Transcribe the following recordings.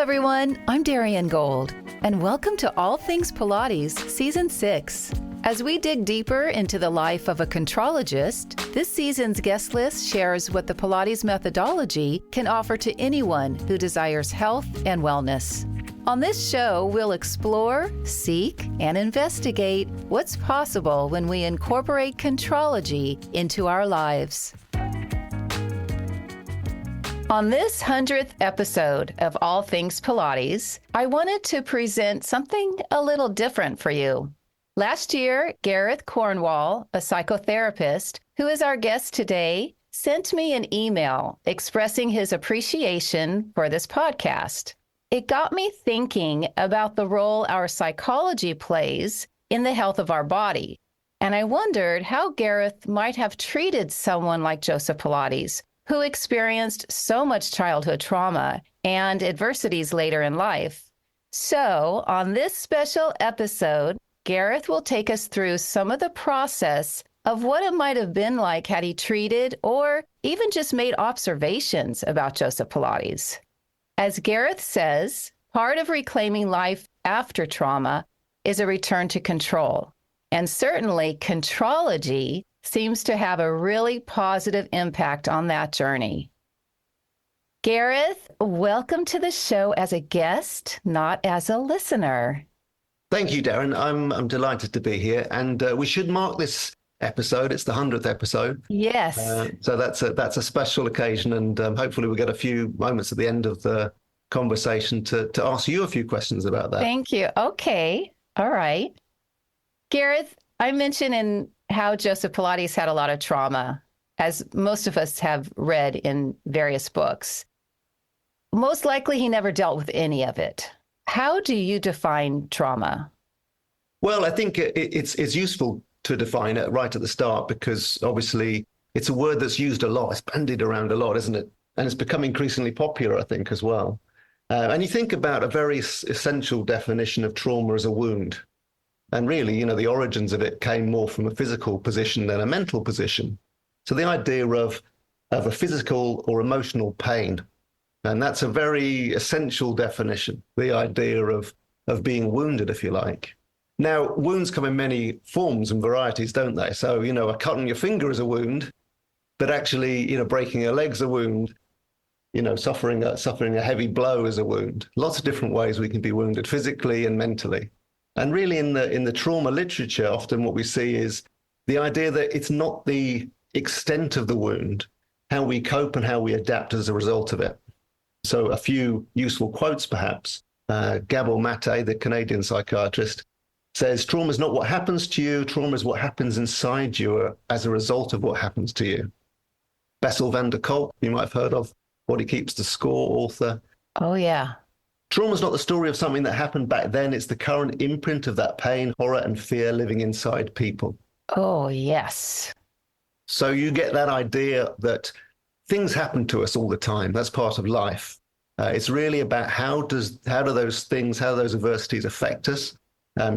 everyone. I'm Darian Gold, and welcome to All Things Pilates Season 6. As we dig deeper into the life of a contrologist, this season's guest list shares what the Pilates methodology can offer to anyone who desires health and wellness. On this show, we'll explore, seek, and investigate what's possible when we incorporate contrology into our lives. On this 100th episode of All Things Pilates, I wanted to present something a little different for you. Last year, Gareth Cornwall, a psychotherapist, who is our guest today, sent me an email expressing his appreciation for this podcast. It got me thinking about the role our psychology plays in the health of our body. And I wondered how Gareth might have treated someone like Joseph Pilates, who experienced so much childhood trauma and adversities later in life. So, on this special episode, Gareth will take us through some of the process of what it might have been like had he treated or even just made observations about Joseph Pilates. As Gareth says, part of reclaiming life after trauma is a return to control. And certainly, contrology seems to have a really positive impact on that journey. Gareth, welcome to the show as a guest, not as a listener. Thank you, Darren. I'm delighted to be here, and we should mark this episode. It's the 100th episode. Yes. So that's a special occasion, and hopefully we'll get a few moments at the end of the conversation to ask you a few questions about that. Thank you. Okay. All right. Gareth, I mentioned in how Joseph Pilates had a lot of trauma, as most of us have read in various books. Most likely he never dealt with any of it. How do you define trauma? Well, I think it's useful to define it right at the start, because obviously it's a word that's used a lot. It's bandied around a lot, isn't it? And it's become increasingly popular, I think, as well. And you think about a very essential definition of trauma as a wound. And really, the origins of it came more from a physical position than a mental position. So the idea of a physical or emotional pain, and that's a very essential definition, the idea of being wounded, if you like. Now, wounds come in many forms and varieties, don't they? So, a cut on your finger is a wound, but actually, breaking a leg's a wound, suffering a heavy blow is a wound. Lots of different ways we can be wounded, physically and mentally. And really in the trauma literature, often what we see is the idea that it's not the extent of the wound, how we cope and how we adapt as a result of it. So a few useful quotes, perhaps. Gabor Mate, the Canadian psychiatrist, says, trauma is not what happens to you, trauma is what happens inside you as a result of what happens to you. Bessel van der Kolk, you might have heard of, Body Keeps the Score author. Oh, yeah. Trauma is not the story of something that happened back then. It's the current imprint of that pain, horror, and fear living inside people. Oh, yes. So you get that idea that things happen to us all the time. That's part of life. It's really about how do those adversities affect us?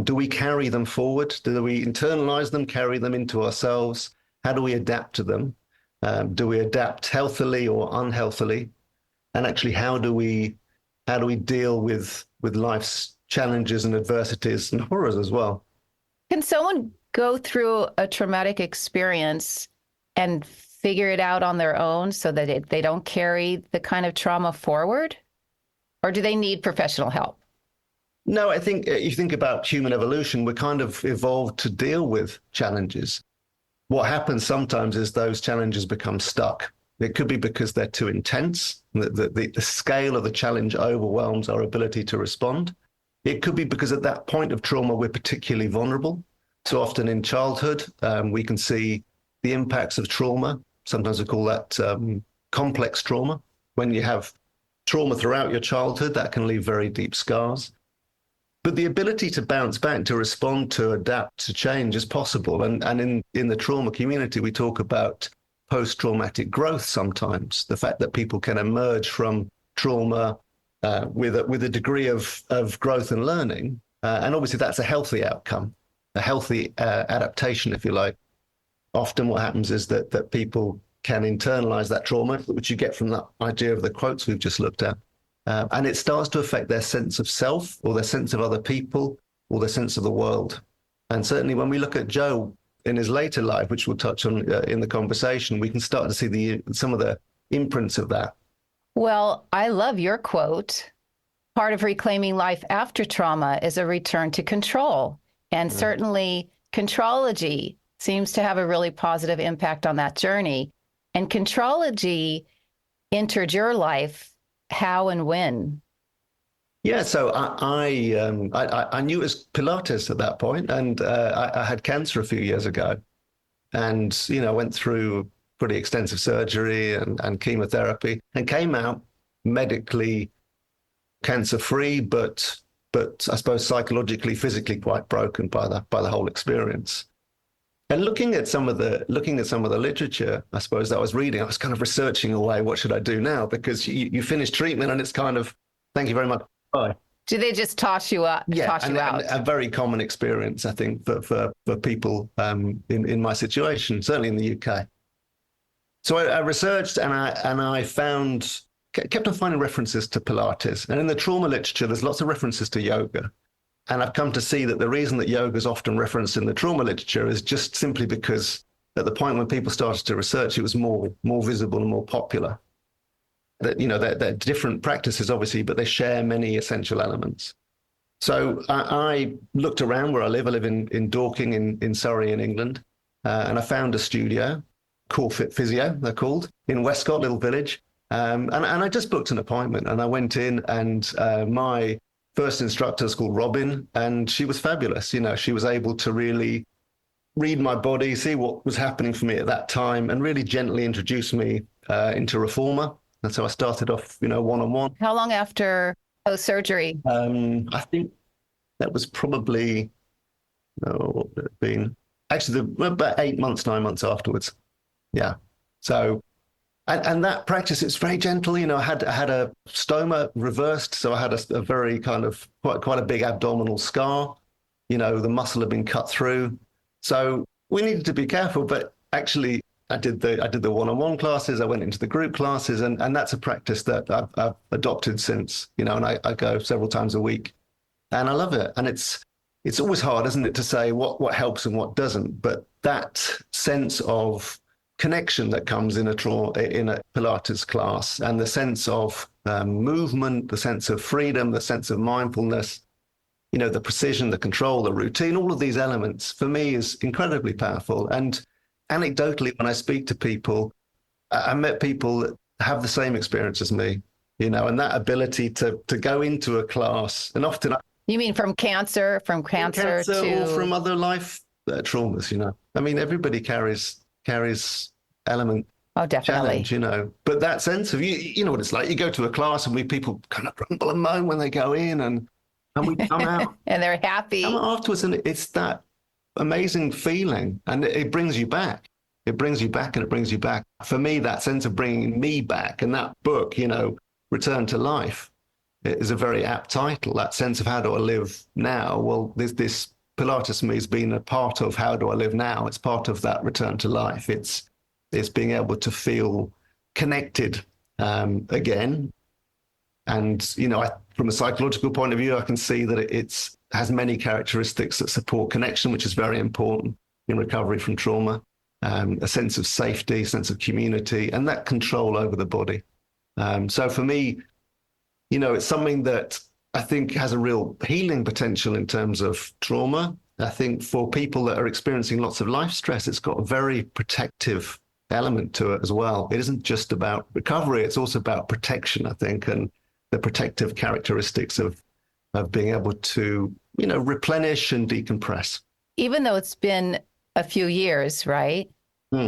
Do we carry them forward? Do we internalize them, carry them into ourselves? How do we adapt to them? Do we adapt healthily or unhealthily? And actually, how do we deal with life's challenges and adversities and horrors as well? Can someone go through a traumatic experience and figure it out on their own so that they don't carry the kind of trauma forward? Or do they need professional help? No, I think you think about human evolution, we're kind of evolved to deal with challenges. What happens sometimes is those challenges become stuck. It could be because they're too intense. The scale of the challenge overwhelms our ability to respond. It could be because at that point of trauma, we're particularly vulnerable. So often in childhood, we can see the impacts of trauma. Sometimes we call that complex trauma. When you have trauma throughout your childhood, that can leave very deep scars. But the ability to bounce back, to respond, to adapt, to change is possible. And in the trauma community, we talk about post-traumatic growth sometimes, the fact that people can emerge from trauma with a degree of growth and learning. And obviously that's a healthy outcome, a healthy adaptation, if you like. Often what happens is that people can internalize that trauma, which you get from that idea of the quotes we've just looked at. And it starts to affect their sense of self or their sense of other people or their sense of the world. And certainly when we look at Joe in his later life, which we'll touch on in the conversation, we can start to see some of the imprints of that. Well, I love your quote. Part of reclaiming life after trauma is a return to control. And certainly contrology seems to have a really positive impact on that journey. And contrology entered your life how and when? Yeah, so I knew it was Pilates at that point, and I had cancer a few years ago, and went through pretty extensive surgery and chemotherapy, and came out medically cancer-free, but I suppose psychologically, physically quite broken by the whole experience. And looking at some of the literature, I suppose that I was reading, I was kind of researching away, what should I do now? Because you finish treatment and it's kind of, thank you very much. Bye. Do they just toss you up? Yeah, toss you out? a very common experience, I think, for people in my situation, certainly in the UK. So I researched and I kept on finding references to Pilates. And in the trauma literature, there's lots of references to yoga. And I've come to see that the reason that yoga is often referenced in the trauma literature is just simply because at the point when people started to research, it was more visible and more popular. That, they're different practices, obviously, but they share many essential elements. So I looked around where I live. I live in Dorking in Surrey in England. And I found a studio called Fit Physio, they're called, in Westcott, little village. And I just booked an appointment and I went in, and my first instructor is called Robin, and she was fabulous. She was able to really read my body, see what was happening for me at that time, and really gently introduce me into reformer. And so I started off, one-on-one. How long after post-surgery? I think that was probably, what would it have been? Actually, about 8 months, 9 months afterwards. Yeah. So, and that practice, it's very gentle. I had a stoma reversed, so I had a very kind of quite a big abdominal scar. The muscle had been cut through, so we needed to be careful. But actually, I did the one-on-one classes. I went into the group classes, and that's a practice that I've adopted since. And I go several times a week, and I love it. And it's always hard, isn't it, to say what helps and what doesn't. But that sense of connection that comes in a Pilates class, and the sense of movement, the sense of freedom, the sense of mindfulness, the precision, the control, the routine, all of these elements for me is incredibly powerful. And anecdotally, when I speak to people, I met people that have the same experience as me, and that ability to go into a class, and often you mean from cancer to or from other life traumas, I mean, everybody carries element definitely challenge, but that sense of you know what it's like. You go to a class and people kind of grumble and moan when they go in, and we come out and they're happy afterwards, and it's that amazing feeling, and it brings you back. It brings you back, and it brings you back. For me, that sense of bringing me back, and that book, Return to Life, is a very apt title. That sense of how do I live now? Well, this Pilates for me has been a part of how do I live now. It's part of that return to life. It's being able to feel connected again. And, from a psychological point of view, I can see that it has many characteristics that support connection, which is very important in recovery from trauma. A sense of safety, sense of community, and that control over the body. So for me, it's something that I think has a real healing potential in terms of trauma. I think for people that are experiencing lots of life stress, it's got a very protective element to it as well. It isn't just about recovery, it's also about protection, I think, and the protective characteristics of being able to, replenish and decompress. Even though it's been a few years, right?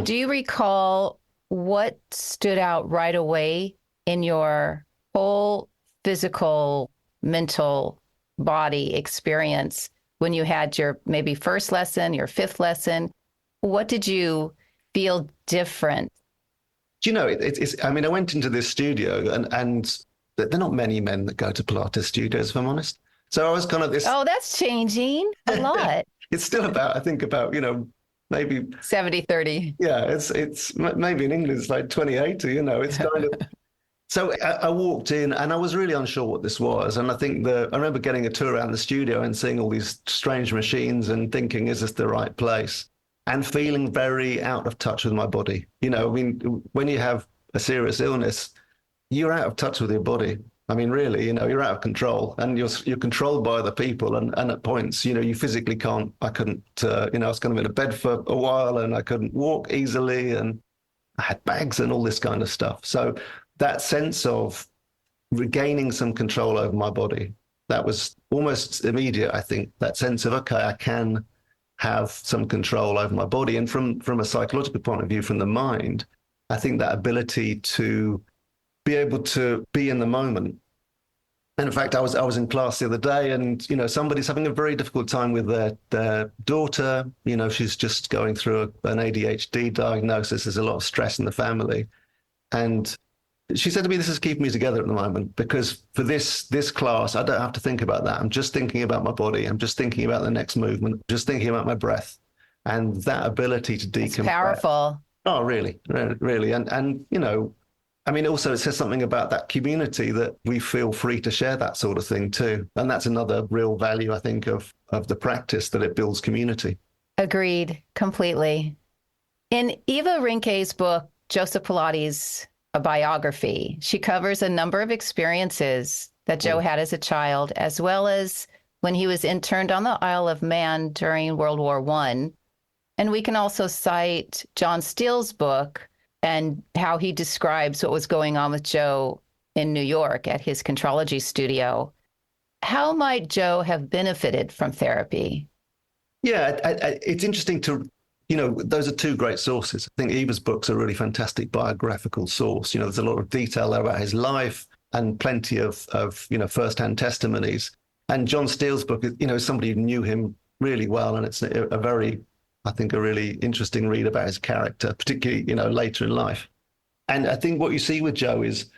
Do you recall what stood out right away in your whole physical, mental body experience when you had your maybe first lesson, your fifth lesson? What did you feel different? I mean, I went into this studio and there are not many men that go to Pilates studios, if I'm honest. So I was kind of this. Oh, that's changing a lot. It's still about maybe 70-30. Yeah, it's maybe in England it's like 20-80, it's kind of, So I walked in and I was really unsure what this was. And I think I remember getting a tour around the studio and seeing all these strange machines and thinking, is this the right place? And feeling very out of touch with my body. You know, I mean, when you have a serious illness, you're out of touch with your body. I mean, really, you know, you're out of control and you're controlled by other people. And at points, you know, you physically can't, I couldn't, you know, I was kind of in a bed for a while and I couldn't walk easily and I had bags and all this kind of stuff. So that sense of regaining some control over my body, that was almost immediate, I think, that sense of, okay, I can have some control over my body. And from a psychological point of view, from the mind, I think that ability to be able to be in the moment. And in fact, I was in class the other day and, you know, somebody's having a very difficult time with their daughter. You know, she's just going through an ADHD diagnosis. There's a lot of stress in the family. And she said to me, this is keeping me together at the moment because for this class, I don't have to think about that. I'm just thinking about my body. I'm just thinking about the next movement, just thinking about my breath. And that ability to decompress. It's powerful. Oh, really, really. And, you know, I mean, also it says something about that community that we feel free to share that sort of thing too. And that's another real value, I think, of the practice, that it builds community. Agreed, completely. In Eva Rinke's book, Joseph Pilates, a biography, she covers a number of experiences that Joe had as a child, as well as when he was interned on the Isle of Man during World War I. And we can also cite John Steele's book and how he describes what was going on with Joe in New York at his Contrology studio. How might Joe have benefited from therapy? Yeah, it's interesting to, you know, those are two great sources. I think Eva's book's a really fantastic biographical source. You know, there's a lot of detail there about his life and plenty of you know, firsthand testimonies. And John Steele's book, you know, somebody who knew him really well, and it's a very, I think, a really interesting read about his character, particularly, you know, later in life. And I think what you see with Joe is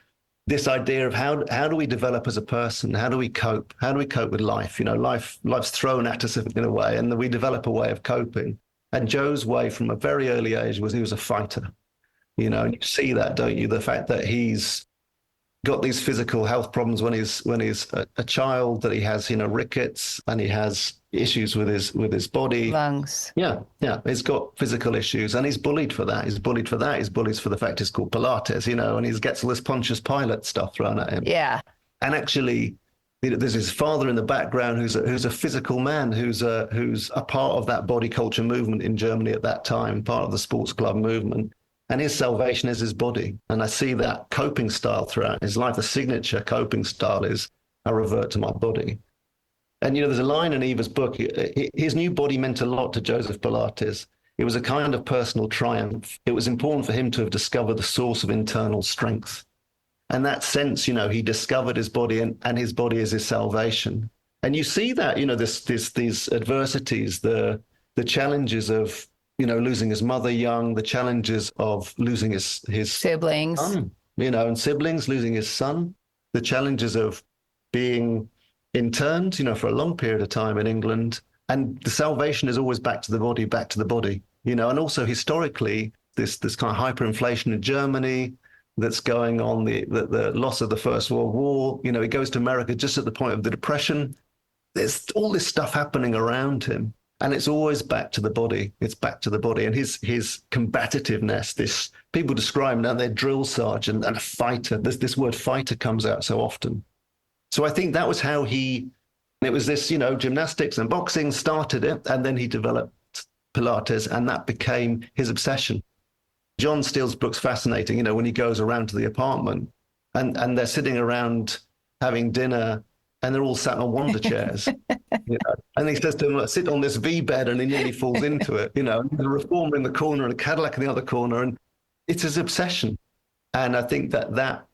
this idea of how do we develop as a person? How do we cope? How do we cope with life? You know, life's thrown at us in a way, and we develop a way of coping. And Joe's way from a very early age was he was a fighter. You know, and you see that, don't you? The fact that he's got these physical health problems when he's a child, that he has, you know, rickets, and he has issues with his body. Lungs. Yeah. He's got physical issues and he's bullied for that. He's bullied for the fact it's called Pilates, you know, and he gets all this Pontius Pilate stuff thrown at him. Yeah. And actually, you know, there's his father in the background who's a physical man, who's a part of that body culture movement in Germany at that time, part of the sports club movement. And his salvation is his body. And I see that coping style throughout his life. The signature coping style is, I revert to my body. And, you know, there's a line in Eva's book, his new body meant a lot to Joseph Pilates. It was a kind of personal triumph. It was important for him to have discovered the source of internal strength. And that sense, you know, he discovered his body and his body is his salvation. And you see that, you know, these adversities, the challenges of, you know, losing his mother young, the challenges of losing his siblings, son, you know, and siblings, losing his son, the challenges of being interned, you know, for a long period of time in England. And the salvation is always back to the body, you know, and also historically, this kind of hyperinflation in Germany that's going on, the loss of the First World War, you know, he goes to America just at the point of the Depression. There's all this stuff happening around him. And it's always back to the body. It's back to the body. And his combativeness, this, people describe him now, they're drill sergeant and a fighter. This word fighter comes out so often. So I think that was how it was this, you know, gymnastics and boxing started it. And then he developed Pilates and that became his obsession. John Steele's book's fascinating, you know, when he goes around to the apartment and they're sitting around having dinner and they're all sat on wonder chairs, you know? And he says to them, sit on this V bed, and he nearly falls into it, you know, the reformer in the corner and a Cadillac in the other corner. And it's his obsession. And I think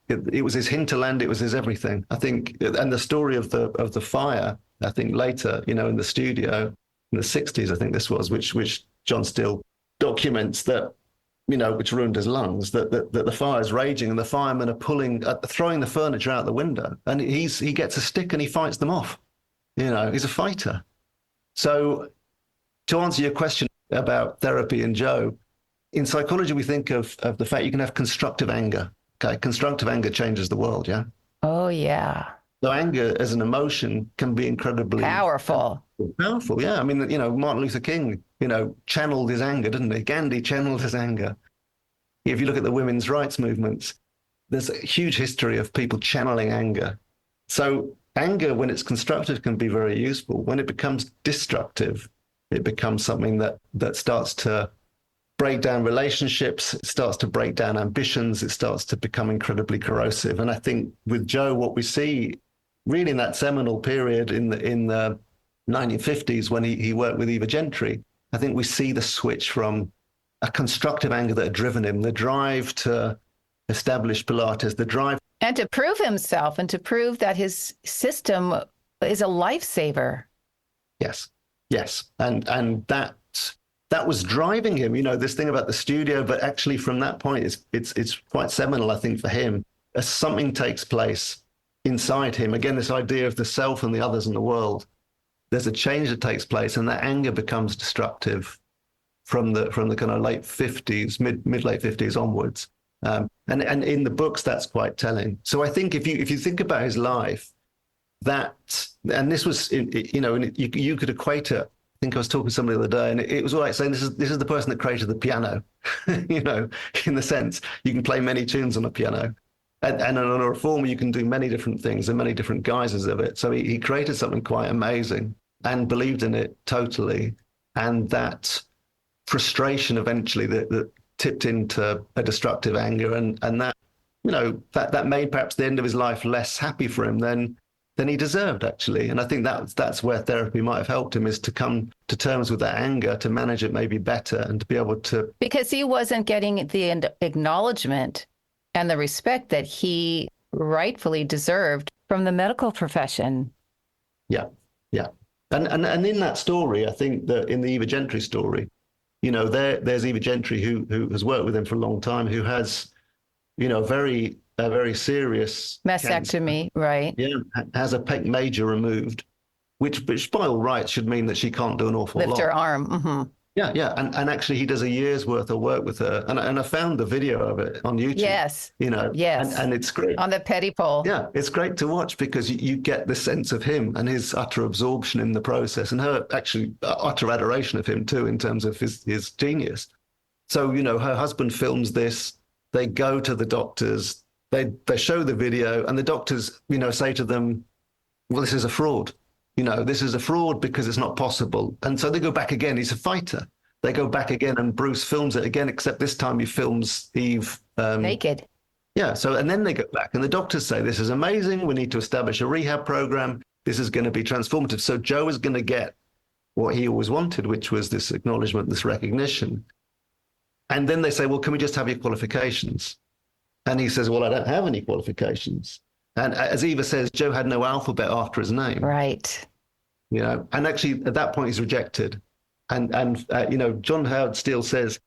it was his hinterland, it was his everything. I think, and the story of the fire, I think later, you know, in the studio in the 60s, I think this was, which John Steele documents that, you know, which ruined his lungs, that the fire is raging and the firemen are throwing the furniture out the window, and he gets a stick and he fights them off. You know, he's a fighter. So to answer your question about therapy and Joe, in psychology, we think of the fact you can have constructive anger. Okay, constructive anger changes the world, yeah? Oh, yeah. So anger as an emotion can be incredibly Powerful. powerful, yeah. I mean, Martin Luther King, channeled his anger, didn't he? Gandhi channeled his anger. If you look at the women's rights movements, there's a huge history of people channeling anger. So anger, when it's constructive, can be very useful. When it becomes destructive, it becomes something that starts to break down relationships, it starts to break down ambitions, it starts to become incredibly corrosive. And I think with Joe, what we see really in that seminal period in the 1950s when he worked with Eva Gentry, I think we see the switch from a constructive anger that had driven him, the drive to establish Pilates, the drive. And to prove himself and to prove that his system is a lifesaver. Yes, yes. And that was driving him, this thing about the studio, but actually from that point, it's quite seminal, I think, for him, as something takes place inside him. Again, this idea of the self and the others in the world. There's a change that takes place, and that anger becomes destructive from the kind of late 50s, mid-late 50s onwards. And in the books, that's quite telling. So I think if you think about his life, and this was, you could equate it. I think I was talking to somebody the other day, and it was all like saying this is the person that created the piano, in the sense you can play many tunes on a piano. And on a reformer, you can do many different things and many different guises of it. So he created something quite amazing and believed in it totally. And that frustration eventually that tipped into a destructive anger, and that that made perhaps the end of his life less happy for him than he deserved, actually. And I think that's where therapy might have helped him, is to come to terms with that anger, to manage it maybe better, and to be able to, because he wasn't getting the acknowledgement and the respect that he rightfully deserved from the medical profession. Yeah. And in that story, I think that in the Eva Gentry story, there's Eva Gentry who has worked with him for a long time, who has, a very serious mastectomy, cancer. Right? Yeah, has a pec major removed, which by all rights should mean that she can't do an awful lot. Lift her arm. Mm-hmm. Yeah, and actually he does a year's worth of work with her, and I found the video of it on YouTube. Yes, yes, and it's great on the petty pole. Yeah, it's great to watch, because you get the sense of him and his utter absorption in the process, and her actually utter adoration of him too, in terms of his genius. So her husband films this. They go to the doctors. They show the video, and the doctors say to them, "Well, this is a fraud. This is a fraud because it's not possible." And so they go back again. He's a fighter. They go back again, and Bruce films it again, except this time he films Eve naked. Yeah. So, and then they go back, and the doctors say, "This is amazing. We need to establish a rehab program. This is going to be transformative." So Joe is going to get what he always wanted, which was this acknowledgement, this recognition. And then they say, "Well, can we just have your qualifications?" And he says, "Well, I don't have any qualifications." And as Eva says, Joe had no alphabet after his name. Right. And actually at that point he's rejected. And John Howard Steele says,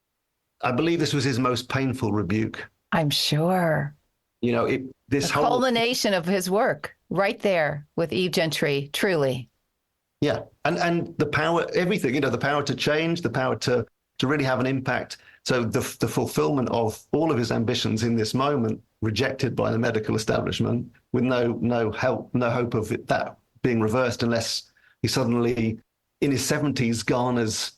"I believe this was his most painful rebuke." I'm sure. This whole culmination of his work right there with Eve Gentry, truly. Yeah. And the power, everything, the power to change, the power to really have an impact. So the fulfillment of all of his ambitions in this moment, rejected by the medical establishment, with no hope of that being reversed unless he suddenly, in his 70s, garners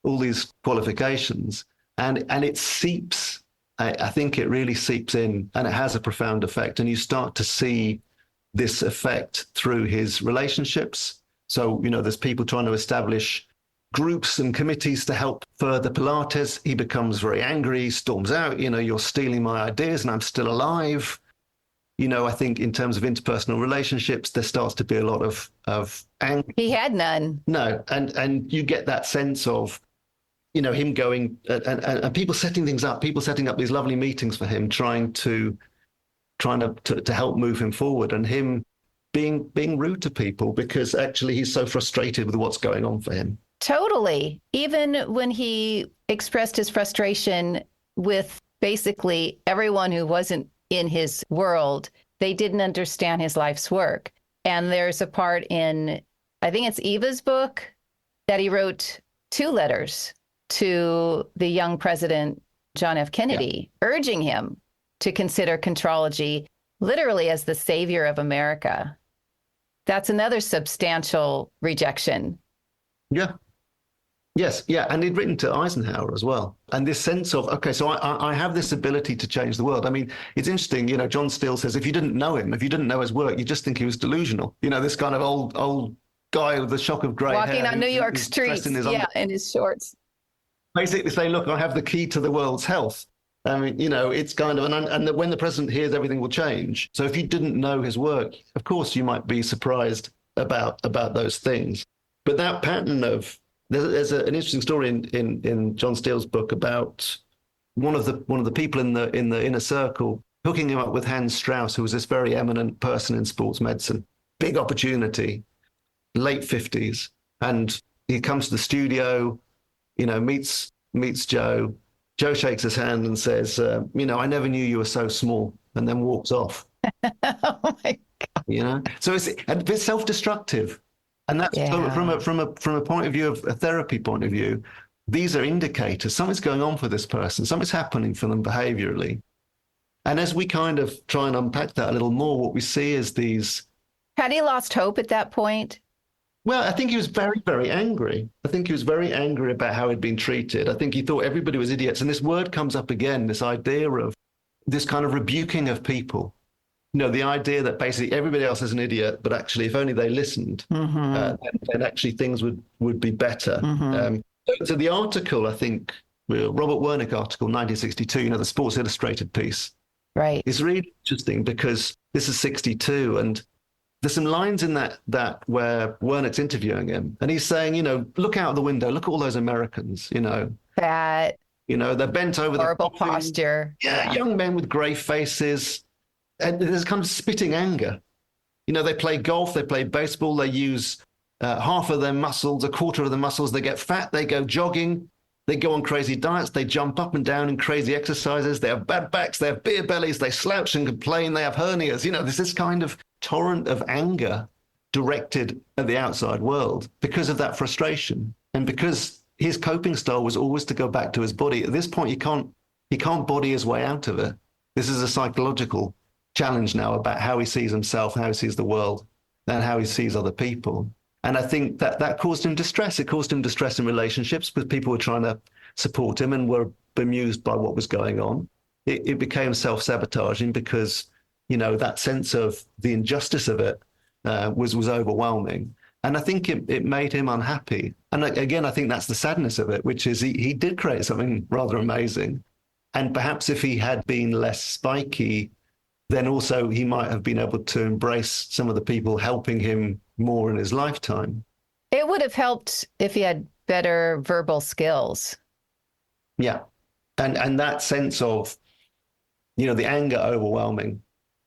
all these qualifications. And it seeps, I think it really seeps in, and it has a profound effect. And you start to see this effect through his relationships. So, there's people trying to establish groups and committees to help further Pilates. He becomes very angry, storms out, "You're stealing my ideas and I'm still alive." I think in terms of interpersonal relationships, there starts to be a lot of anger. He had none. No. And you get that sense of, him going and people setting things up, people setting up these lovely meetings for him, trying to help move him forward, and him being rude to people because actually he's so frustrated with what's going on for him. Totally. Even when he expressed his frustration with basically everyone who wasn't in his world, they didn't understand his life's work. And there's a part in, I think it's Eva's book, that he wrote 2 letters to the young president, John F. Kennedy, urging him to consider Contrology literally as the savior of America. That's another substantial rejection. Yeah. Yes, yeah, and he'd written to Eisenhower as well. And this sense of, okay, so I have this ability to change the world. I mean, it's interesting, John Steele says, if you didn't know him, if you didn't know his work, you just think he was delusional. This kind of old guy with the shock of grey hair. Walking on New York streets, in his shorts. Basically saying, look, I have the key to the world's health. I mean, it's kind of, and when the president hears, everything will change. So if you didn't know his work, of course, you might be surprised about those things. But that pattern of, there's an interesting story in John Steele's book about one of the people in the inner circle hooking him up with Hans Strauss, who was this very eminent person in sports medicine. Big opportunity, late 50s, and he comes to the studio, meets Joe. Joe shakes his hand and says, I never knew you were so small, and then walks off. Oh my God. So it's self-destructive. And that's from a point of view of a therapy point of view, these are indicators. Something's going on for this person. Something's happening for them behaviorally. And as we kind of try and unpack that a little more, what we see is these. Had he lost hope at that point? Well, I think he was very, very angry. I think he was very angry about how he'd been treated. I think he thought everybody was idiots. And this word comes up again, this idea of this kind of rebuking of people. The idea that basically everybody else is an idiot, but actually if only they listened, then actually things would be better. So the article, I think, Robert Wernick article, 1962, the Sports Illustrated piece, right, is really interesting because this is 62, and there's some lines in that where Wernick's interviewing him, and he's saying, look out the window, look at all those Americans, fat, they're bent over, horrible posture, young men with grey faces. And there's kind of spitting anger. They play golf, they play baseball, they use half of their muscles, a quarter of the muscles. They get fat, they go jogging, they go on crazy diets, they jump up and down in crazy exercises, they have bad backs, they have beer bellies, they slouch and complain, they have hernias. There's this kind of torrent of anger directed at the outside world because of that frustration. And because his coping style was always to go back to his body. At this point, he can't body his way out of it. This is a psychological challenge now about how he sees himself, how he sees the world, and how he sees other people. And I think that caused him distress. It caused him distress in relationships with people who were trying to support him and were bemused by what was going on. It became self-sabotaging because, that sense of the injustice of it was overwhelming. And I think it made him unhappy. And again, I think that's the sadness of it, which is he did create something rather amazing. And perhaps if he had been less spiky, then also he might have been able to embrace some of the people helping him more in his lifetime. It would have helped if he had better verbal skills. Yeah. And that sense of, the anger overwhelming.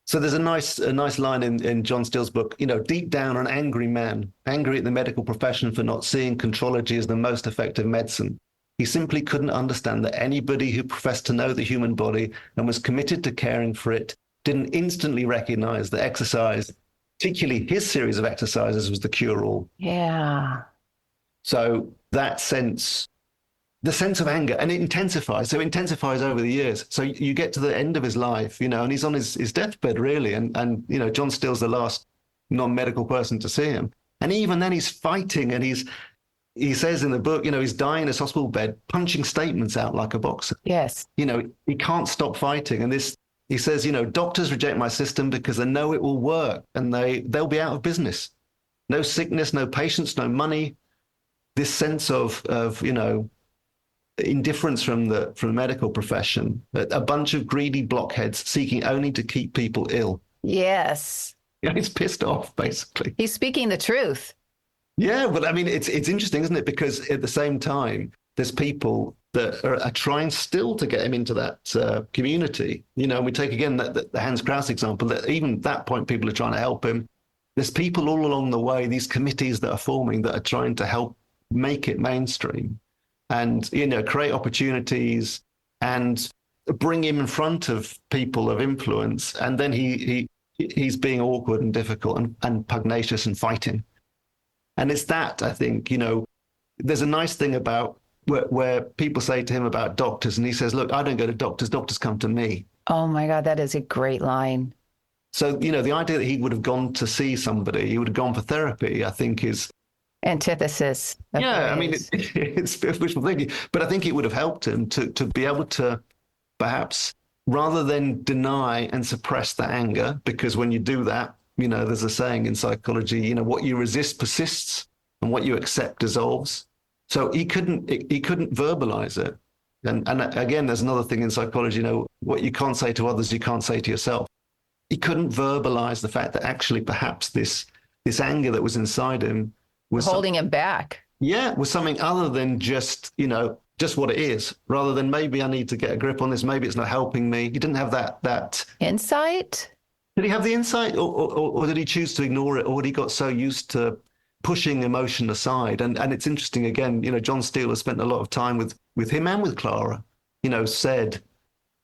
So there's a nice line in John Steele's book, deep down an angry man, angry at the medical profession for not seeing Contrology as the most effective medicine. He simply couldn't understand that anybody who professed to know the human body and was committed to caring for it didn't instantly recognize that exercise, particularly his series of exercises, was the cure-all. Yeah. So that sense, the sense of anger, and it intensifies. So it intensifies over the years. So you get to the end of his life, and he's on his deathbed, really. And John Steele's the last non-medical person to see him. And even then he's fighting, and he says in the book, he's dying in his hospital bed, punching statements out like a boxer. Yes. He can't stop fighting. And he says, doctors reject my system because they know it will work and they'll be out of business. No sickness, no patients, no money. This sense of indifference from the medical profession, a bunch of greedy blockheads seeking only to keep people ill. Yes. He's pissed off, basically. He's speaking the truth. Yeah, but I mean, it's interesting, isn't it? Because at the same time, there's people that are trying still to get him into that community. And we take again the Hans Krauss example, that even at that point, people are trying to help him. There's people all along the way, these committees that are forming that are trying to help make it mainstream and, create opportunities and bring him in front of people of influence. And then he's being awkward and difficult and pugnacious and fighting. And it's that, I think, there's a nice thing about where people say to him about doctors, and he says, look, I don't go to doctors, doctors come to me. Oh my God, that is a great line. So, the idea that he would have gone to see somebody, he would have gone for therapy, I think is, Antithesis of yeah, I mean, praise. it's a bit of wishful thinking, but I think it would have helped him to be able to perhaps, rather than deny and suppress that anger, because when you do that, there's a saying in psychology, what you resist persists and what you accept dissolves. So he couldn't verbalize it. And again, there's another thing in psychology, what you can't say to others, you can't say to yourself. He couldn't verbalize the fact that actually perhaps this anger that was inside him was Holding him back. was something other than just what it is, rather than maybe I need to get a grip on this, maybe it's not helping me. He didn't have that Insight? did he have the insight, or did he choose to ignore it, or he got so used to pushing emotion aside? And it's interesting again, John Steele has spent a lot of time with him and with Clara, said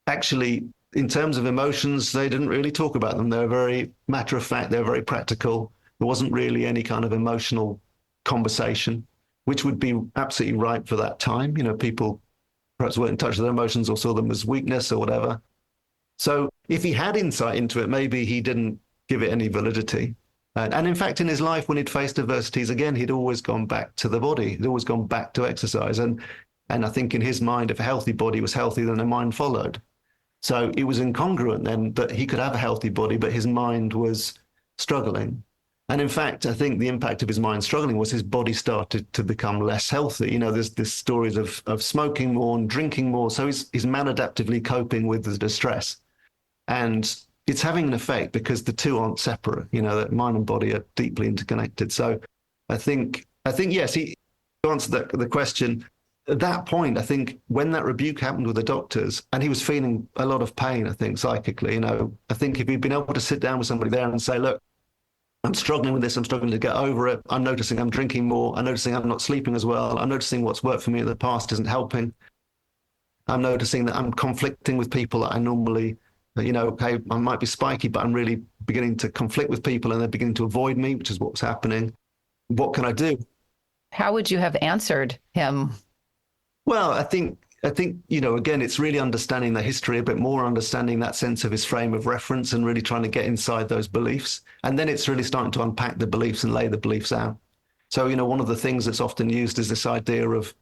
actually in terms of emotions, they didn't really talk about them. They were very matter of fact, they were very practical. There wasn't really any kind of emotional conversation, which would be absolutely right for that time. People perhaps weren't in touch with their emotions or saw them as weakness or whatever. So if he had insight into it, maybe he didn't give it any validity. And in fact, in his life, when he'd faced adversities, again, he'd always gone back to the body. He'd always gone back to exercise. And I think in his mind, if a healthy body was healthy, then the mind followed. So it was incongruent then that he could have a healthy body, but his mind was struggling. And in fact, I think the impact of his mind struggling was his body started to become less healthy. There's stories of smoking more and drinking more. So he's maladaptively coping with the distress. And it's having an effect because the two aren't separate, that mind and body are deeply interconnected. So I think yes, he answered the question. At that point, I think when that rebuke happened with the doctors and he was feeling a lot of pain, I think psychically, I think if he'd been able to sit down with somebody there and say, look, I'm struggling with this. I'm struggling to get over it. I'm noticing I'm drinking more. I'm noticing I'm not sleeping as well. I'm noticing what's worked for me in the past isn't helping. I'm noticing that I'm conflicting with people that I normally, okay, I might be spiky, but I'm really beginning to conflict with people and they're beginning to avoid me, which is what's happening. What can I do? How would you have answered him? Well, I think, again, it's really understanding the history a bit more, understanding that sense of his frame of reference and really trying to get inside those beliefs. And then it's really starting to unpack the beliefs and lay the beliefs out. So, one of the things that's often used is this idea of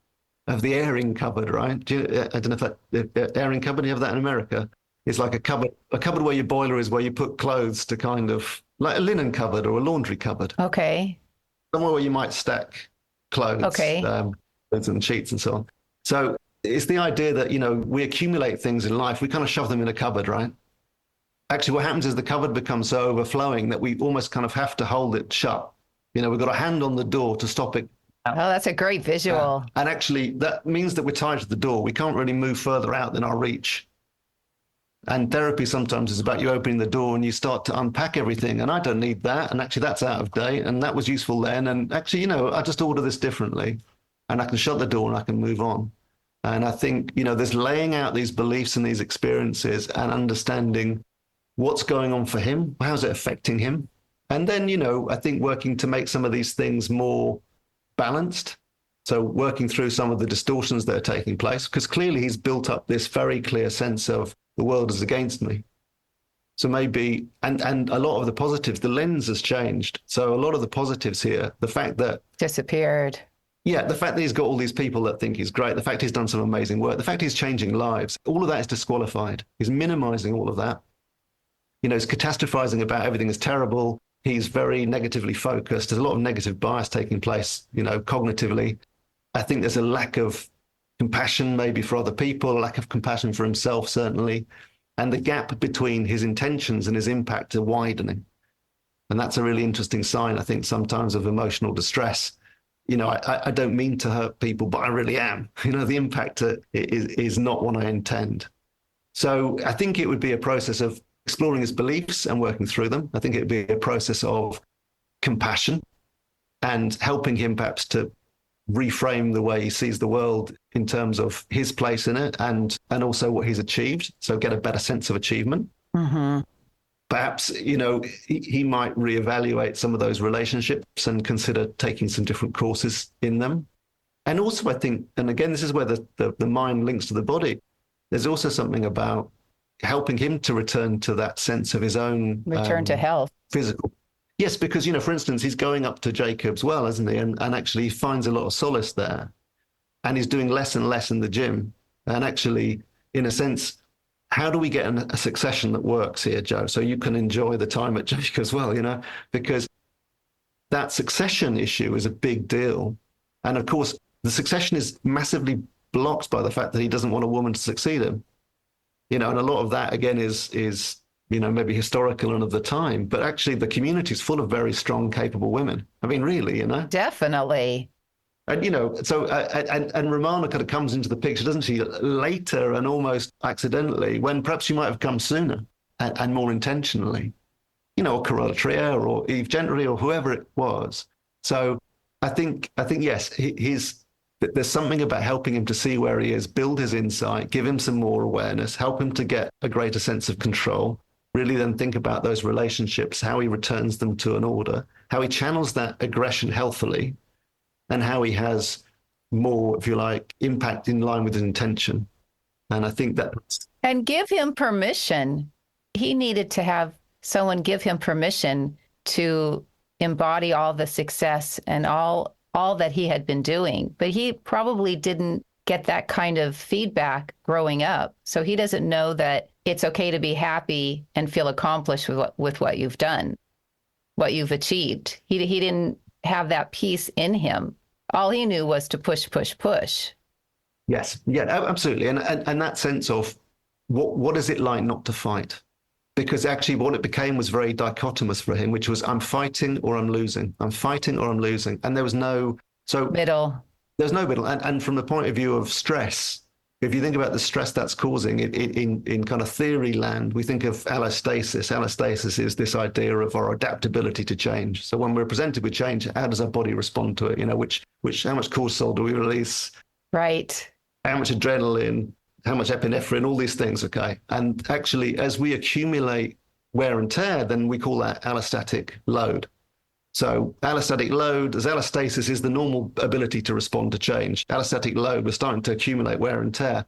the airing cupboard, right? I don't know if the airing cupboard, you have that in America? It's like a cupboard where your boiler is, where you put clothes to kind of, like a linen cupboard or a laundry cupboard. Okay. Somewhere where you might stack clothes, Okay. clothes and sheets and so on. So it's the idea that, we accumulate things in life. We kind of shove them in a cupboard, right? Actually, what happens is the cupboard becomes so overflowing that we almost kind of have to hold it shut. We've got a hand on the door to stop it. Oh, that's a great visual. And actually, that means that we're tied to the door. We can't really move further out than our reach. And therapy sometimes is about you opening the door and you start to unpack everything. And I don't need that. And actually, that's out of date. And that was useful then. And actually, I just order this differently. And I can shut the door and I can move on. And I think, there's laying out these beliefs and these experiences and understanding what's going on for him. How's it affecting him? And then, I think working to make some of these things more balanced. So working through some of the distortions that are taking place, because clearly he's built up this very clear sense of the world is against me. So maybe, and a lot of the positives, the lens has changed. So a lot of the positives here, the fact that Disappeared. Yeah, the fact that he's got all these people that think he's great, the fact he's done some amazing work, the fact he's changing lives, all of that is disqualified. He's minimizing all of that. He's catastrophizing about everything is terrible. He's very negatively focused. There's a lot of negative bias taking place, cognitively. I think there's a lack of compassion maybe for other people, a lack of compassion for himself, certainly. And the gap between his intentions and his impact are widening. And that's a really interesting sign, I think, sometimes of emotional distress. I don't mean to hurt people, but I really am. The impact is not what I intend. So I think it would be a process of exploring his beliefs and working through them. I think it would be a process of compassion and helping him perhaps to reframe the way he sees the world in terms of his place in it and also what he's achieved. So get a better sense of achievement. Mm-hmm. Perhaps, he might reevaluate some of those relationships and consider taking some different courses in them. And also, I think, and again, this is where the mind links to the body. There's also something about helping him to return to that sense of his own Return to health. physical. Yes, because, for instance, he's going up to Jacob's Well, isn't he? And actually he finds a lot of solace there. And he's doing less and less in the gym. And actually, in a sense, how do we get a succession that works here, Joe? So you can enjoy the time at Jacob's Well, because that succession issue is a big deal. And of course, the succession is massively blocked by the fact that he doesn't want a woman to succeed him. And a lot of that, again, is maybe historical and of the time, but actually the community is full of very strong, capable women. I mean, really, Definitely. And, so, and Romana kind of comes into the picture, doesn't she, later and almost accidentally, when perhaps she might have come sooner and more intentionally, or Carola Trier or Eve Gentry or whoever it was. So I think yes, there's something about helping him to see where he is, build his insight, give him some more awareness, help him to get a greater sense of control, really then think about those relationships, how he returns them to an order, how he channels that aggression healthily, and how he has more, if you like, impact in line with his intention. And I think that's... And give him permission. He needed to have someone give him permission to embody all the success and all that he had been doing. But he probably didn't get that kind of feedback growing up. So he doesn't know that it's okay to be happy and feel accomplished with what you've done, what you've achieved. He didn't have that peace in him. All he knew was to push, push, push. Yes, yeah, absolutely. And that sense of what is it like not to fight? Because actually what it became was very dichotomous for him, which was I'm fighting or I'm losing. I'm fighting or I'm losing. And there was no... middle. There's no middle. And from the point of view of stress, if you think about the stress that's causing in kind of theory land, we think of allostasis. Allostasis is this idea of our adaptability to change. So when we're presented with change, how does our body respond to it? How much cortisol do we release? Right. How much adrenaline, how much epinephrine, all these things, okay? And actually, as we accumulate wear and tear, then we call that allostatic load. So allostatic load, as allostasis is the normal ability to respond to change. Allostatic load, we're starting to accumulate wear and tear.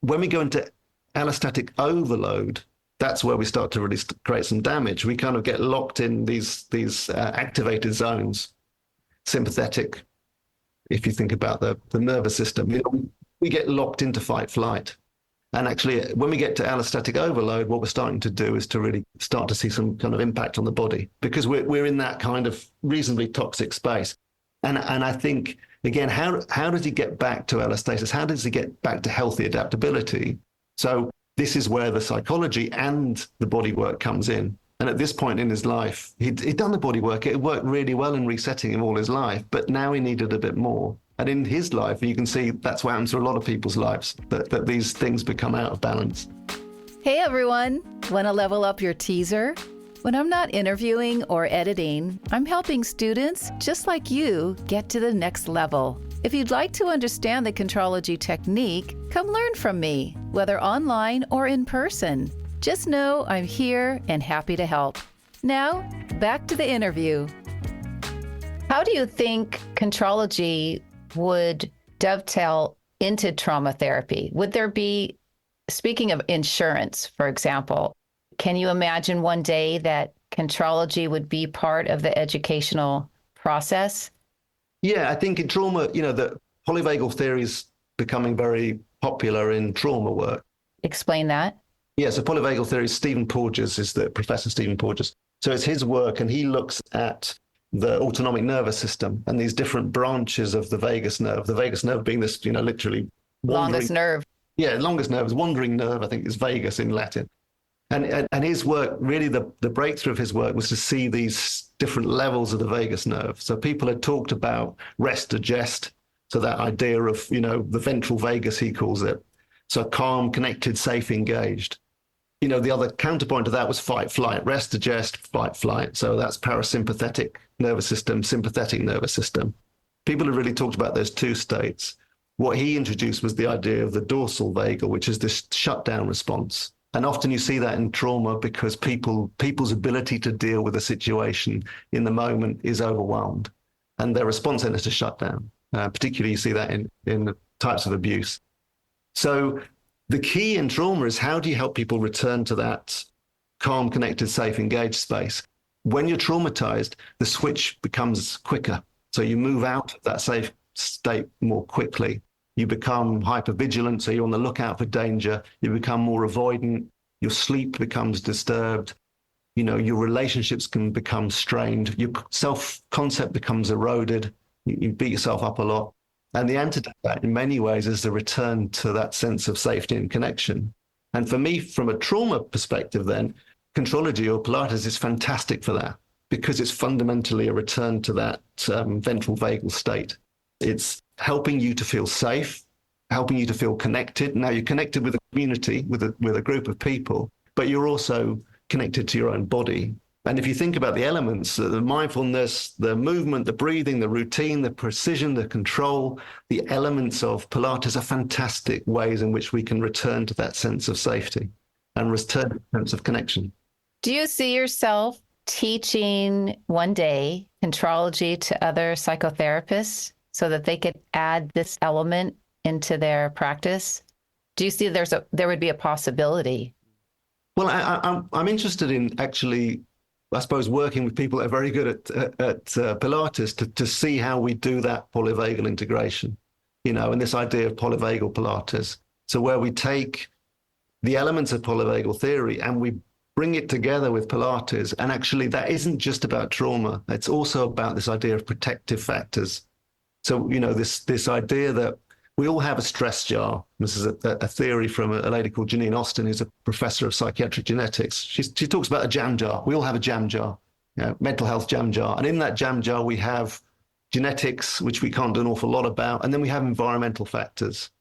When we go into allostatic overload, that's where we start to really create some damage. We kind of get locked in these activated zones, sympathetic. If you think about the nervous system, we get locked into fight flight. And actually, when we get to allostatic overload, what we're starting to do is to really start to see some kind of impact on the body, because we're in that kind of reasonably toxic space. And I think, again, how does he get back to allostasis? How does he get back to healthy adaptability? So this is where the psychology and the body work comes in. And at this point in his life, he'd done the body work. It worked really well in resetting him all his life, but now he needed a bit more. And in his life, you can see that's what happens to a lot of people's lives, that these things become out of balance. Hey, everyone. Want to level up your teaser? When I'm not interviewing or editing, I'm helping students just like you get to the next level. If you'd like to understand the Contrology technique, come learn from me, whether online or in person. Just know I'm here and happy to help. Now, back to the interview. How do you think Contrology would dovetail into trauma therapy? Would there be, speaking of insurance, for example, can you imagine one day that Contrology would be part of the educational process? Yeah, I think in trauma, the polyvagal theory is becoming very popular in trauma work. Explain that. Yeah, so polyvagal theory, Stephen Porges is the Professor Stephen Porges. So it's his work, and he looks at the autonomic nervous system and these different branches of the vagus nerve. The vagus nerve being this, literally longest nerve. Yeah, longest nerve is wandering nerve, I think is vagus in Latin. And his work, really the breakthrough of his work was to see these different levels of the vagus nerve. So people had talked about rest, digest, so that idea of, the ventral vagus, he calls it. So calm, connected, safe, engaged. The other counterpoint to that was fight, flight, rest, digest, fight, flight. So that's parasympathetic nervous system, sympathetic nervous system. People have really talked about those two states. What he introduced was the idea of the dorsal vagal, which is this shutdown response. And often you see that in trauma because people's ability to deal with a situation in the moment is overwhelmed. And their response then is to shut down. Particularly you see that in the types of abuse. So The key in trauma is how do you help people return to that calm, connected, safe, engaged space? When you're traumatized, the switch becomes quicker. So you move out of that safe state more quickly. You become hypervigilant, so you're on the lookout for danger. You become more avoidant. Your sleep becomes disturbed. Your relationships can become strained. Your self-concept becomes eroded. You beat yourself up a lot. And the antidote to that, in many ways, is the return to that sense of safety and connection. And for me, from a trauma perspective, then, Contrology or Pilates is fantastic for that because it's fundamentally a return to that ventral vagal state. It's helping you to feel safe, helping you to feel connected. Now you're connected with a community, with a group of people, but you're also connected to your own body. And if you think about the elements, the mindfulness, the movement, the breathing, the routine, the precision, the control, the elements of Pilates are fantastic ways in which we can return to that sense of safety and return to a sense of connection. Do you see yourself teaching one day Contrology to other psychotherapists so that they could add this element into their practice? Do you see there would be a possibility? Well, I'm interested in actually, I suppose, working with people that are very good at Pilates to see how we do that polyvagal integration, and this idea of polyvagal Pilates. So where we take the elements of polyvagal theory and we bring it together with Pilates. And actually, that isn't just about trauma. It's also about this idea of protective factors. So, this idea that we all have a stress jar. This is a theory from a lady called Janine Austin, who's a professor of psychiatric genetics. She talks about a jam jar. We all have a jam jar, mental health jam jar. And in that jam jar, we have genetics, which we can't do an awful lot about. And then we have environmental factors.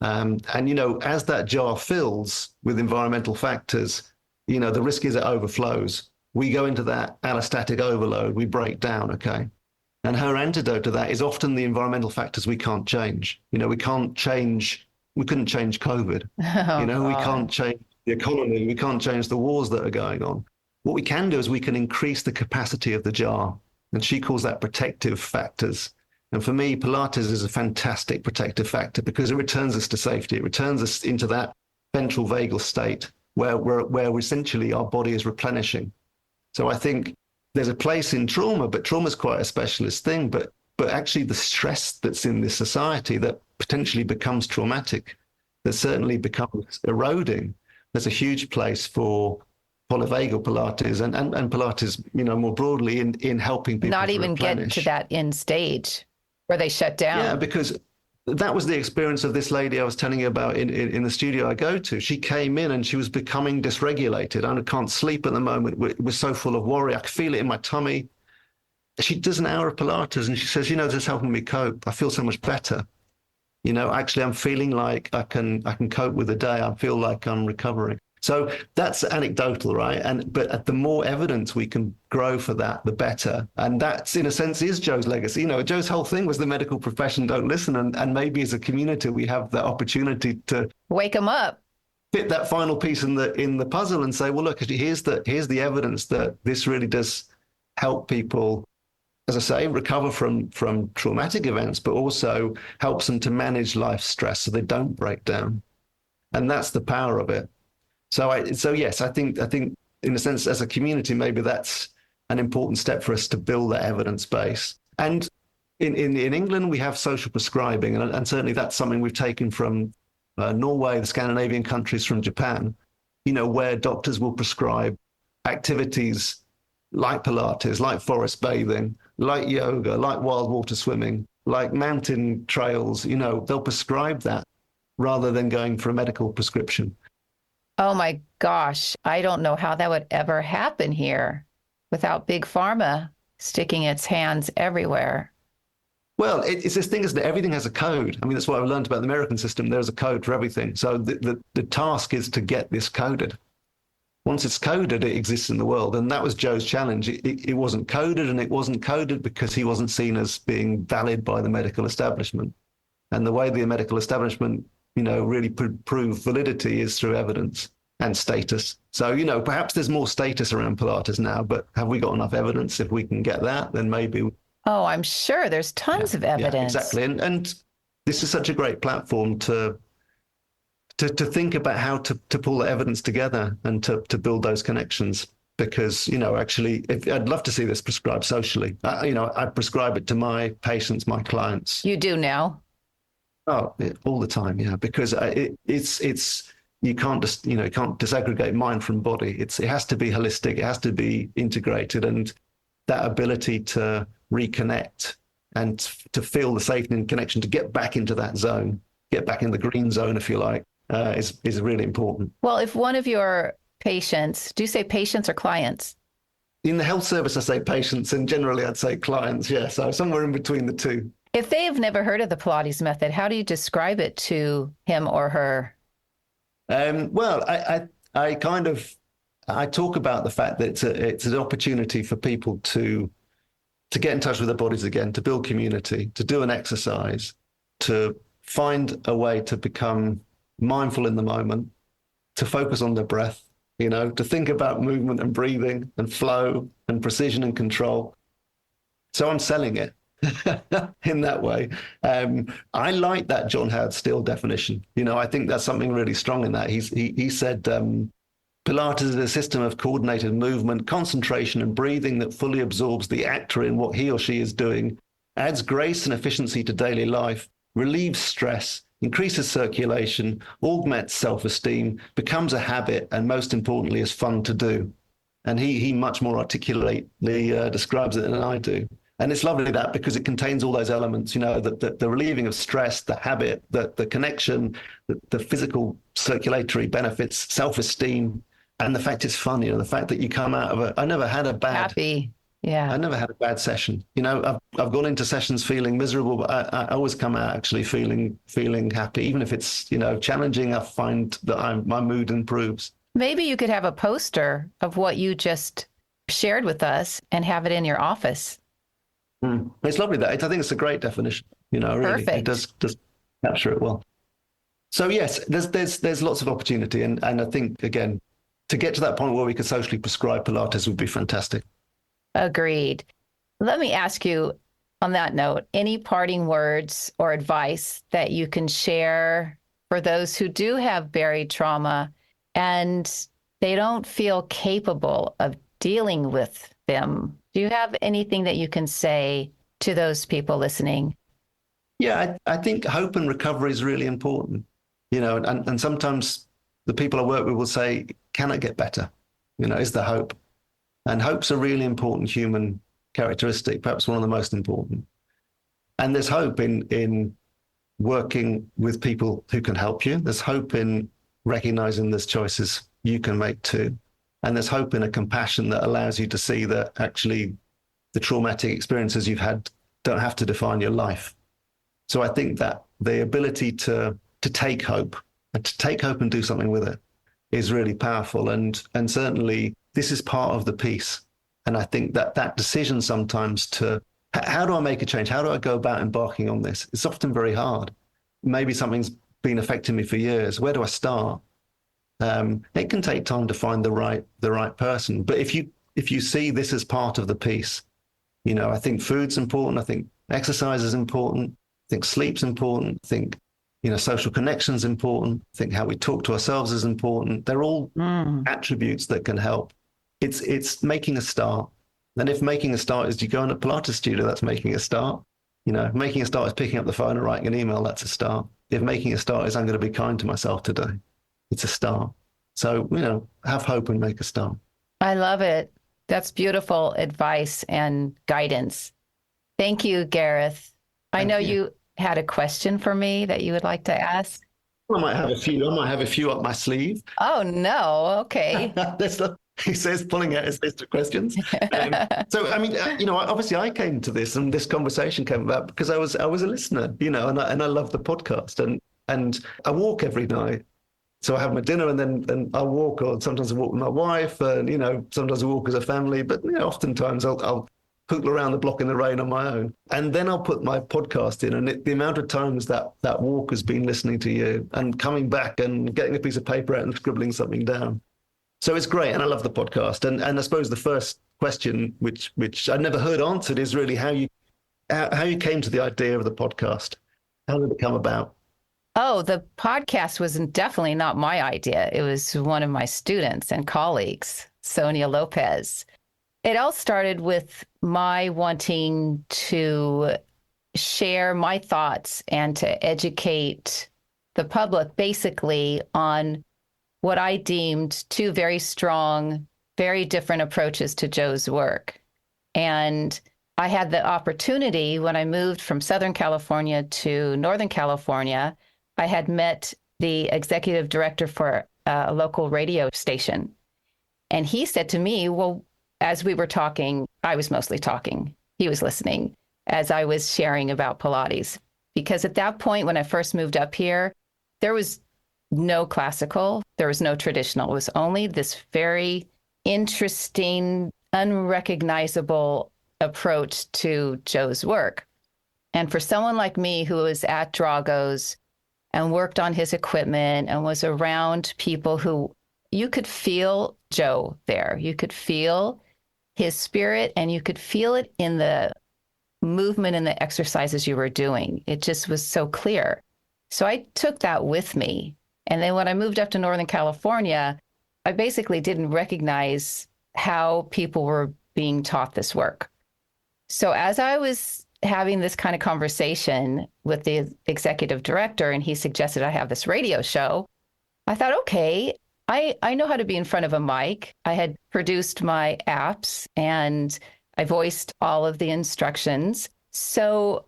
As that jar fills with environmental factors, the risk is it overflows. We go into that allostatic overload, we break down, okay? And her antidote to that is often the environmental factors we can't change. We couldn't change COVID. We can't change the economy. We can't change the wars that are going on. What we can do is we can increase the capacity of the jar. And she calls that protective factors. And for me, Pilates is a fantastic protective factor because it returns us to safety. It returns us into that ventral vagal state where essentially our body is replenishing. So I think there's a place in trauma, but trauma is quite a specialist thing. But actually the stress that's in this society that potentially becomes traumatic, that certainly becomes eroding, there's a huge place for polyvagal Pilates and Pilates, more broadly in helping people not to even replenish. Get to that end stage where they shut down. Yeah, because that was the experience of this lady I was telling you about in the studio I go to. She came in and she was becoming dysregulated. I can't sleep at the moment. We're so full of worry. I can feel it in my tummy. She does an hour of Pilates and she says, this is helping me cope. I feel so much better. Actually, I'm feeling like I can cope with the day. I feel like I'm recovering. So that's anecdotal, right? But the more evidence we can grow for that, the better. And that's, in a sense, is Joe's legacy. Joe's whole thing was the medical profession don't listen. And maybe as a community, we have the opportunity to wake them up, fit that final piece in the puzzle and say, well, look, here's the evidence that this really does help people, as I say, recover from traumatic events, but also helps them to manage life stress so they don't break down. And that's the power of it. So yes, I think in a sense, as a community, maybe that's an important step for us to build that evidence base. And in England, we have social prescribing, and certainly that's something we've taken from Norway, the Scandinavian countries, from Japan, where doctors will prescribe activities like Pilates, like forest bathing, like yoga, like wild water swimming, like mountain trails. They'll prescribe that rather than going for a medical prescription. Oh my gosh, I don't know how that would ever happen here without Big Pharma sticking its hands everywhere. Well, it's this thing, isn't it? Everything has a code. I mean, that's what I've learned about the American system. There's a code for everything. So the task is to get this coded. Once it's coded, it exists in the world. And that was Joe's challenge. It wasn't coded, and it wasn't coded because he wasn't seen as being valid by the medical establishment. And the way the medical establishment really prove validity is through evidence and status. So, perhaps there's more status around Pilates now, but have we got enough evidence? If we can get that, then maybe. Oh, I'm sure there's tons of evidence. Yeah, exactly. And this is such a great platform to to think about how to pull the evidence together and to build those connections. Because, actually, I'd love to see this prescribed socially. I prescribe it to my patients, my clients. You do now? Oh, all the time, yeah. Because it's you can't just you can't disaggregate mind from body. It has to be holistic. It has to be integrated, and that ability to reconnect and to feel the safety and connection, to get back into that zone, get back in the green zone, if you like, is really important. Well, if one of your patients, do you say patients or clients? In the health service, I say patients, and generally I'd say clients. Yeah, so somewhere in between the two. If they have never heard of the Pilates method, how do you describe it to him or her? Well, I talk about the fact that it's an opportunity for people to get in touch with their bodies again, to build community, to do an exercise, to find a way to become mindful in the moment, to focus on their breath, to think about movement and breathing and flow and precision and control. So I'm selling it in that way. I like that John Howard Steele definition. I think that's something really strong in that. He said, Pilates is a system of coordinated movement, concentration, and breathing that fully absorbs the actor in what he or she is doing, adds grace and efficiency to daily life, relieves stress, increases circulation, augments self-esteem, becomes a habit, and most importantly, is fun to do. And he much more articulately describes it than I do. And it's lovely that because it contains all those elements, the relieving of stress, the habit, the connection, the physical circulatory benefits, self-esteem, and the fact it's fun, the fact that you come out of I never had a bad... Happy. Yeah. I never had a bad session. I've gone into sessions feeling miserable, but I always come out actually feeling happy. Even if it's, challenging, I find that my mood improves. Maybe you could have a poster of what you just shared with us and have it in your office. It's lovely that. I think it's a great definition. Really. Perfect. It does capture it well. So yes, there's lots of opportunity. And I think, again, to get to that point where we could socially prescribe Pilates would be fantastic. Agreed. Let me ask you on that note, any parting words or advice that you can share for those who do have buried trauma and they don't feel capable of dealing with them? Do you have anything that you can say to those people listening? Yeah, I think hope and recovery is really important, and sometimes the people I work with will say, can it get better? Is there hope? And hope's a really important human characteristic, perhaps one of the most important. And there's hope in working with people who can help you. There's hope in recognizing there's choices you can make too. And there's hope in a compassion that allows you to see that actually the traumatic experiences you've had don't have to define your life. So I think that the ability to take hope and do something with it is really powerful. And certainly this is part of the piece. And I think that decision sometimes to, how do I make a change? How do I go about embarking on this? It's often very hard. Maybe something's been affecting me for years. Where do I start? It can take time to find the right person. But if you see this as part of the piece, I think food's important. I think exercise is important. I think sleep's important. I think, social connection's important. I think how we talk to ourselves is important. They're all attributes that can help. It's making a start. And if making a start is you go in a Pilates studio, that's making a start. Making a start is picking up the phone and writing an email, that's a start. If making a start is I'm going to be kind to myself today, it's a start. So, have hope and make a start. I love it. That's beautiful advice and guidance. Thank you, Gareth. I know you had a question for me that you would like to ask. I might have a few up my sleeve. Oh, no. Okay. He says, pulling out his list of questions. So, obviously I came to this and this conversation came about because I was a listener, and I love the podcast and I walk every night. So I have my dinner and then I walk, or sometimes I walk with my wife and, sometimes I walk as a family, but, oftentimes I'll poodle around the block in the rain on my own. And then I'll put my podcast in, and the amount of times that walk has been listening to you and coming back and getting a piece of paper out and scribbling something down. So it's great, and I love the podcast. And I suppose the first question, which I never heard answered, is really how you came to the idea of the podcast. How did it come about? Oh, the podcast was definitely not my idea. It was one of my students and colleagues, Sonia Lopez. It all started with my wanting to share my thoughts and to educate the public basically on what I deemed two very strong, very different approaches to Joe's work. And I had the opportunity when I moved from Southern California to Northern California. I had met the executive director for a local radio station. And he said to me, well, as we were talking, I was mostly talking. He was listening as I was sharing about Pilates. Because at that point, when I first moved up here, there was no classical, there was no traditional. It was only this very interesting, unrecognizable approach to Joe's work. And for someone like me who was at Drago's and worked on his equipment and was around people who you could feel Joe there, you could feel his spirit and you could feel it in the movement and the exercises you were doing. It just was so clear. So I took that with me. And then when I moved up to Northern California, I basically didn't recognize how people were being taught this work. So as I was having this kind of conversation with the executive director, and he suggested I have this radio show, I thought, okay, I know how to be in front of a mic. I had produced my apps and I voiced all of the instructions. So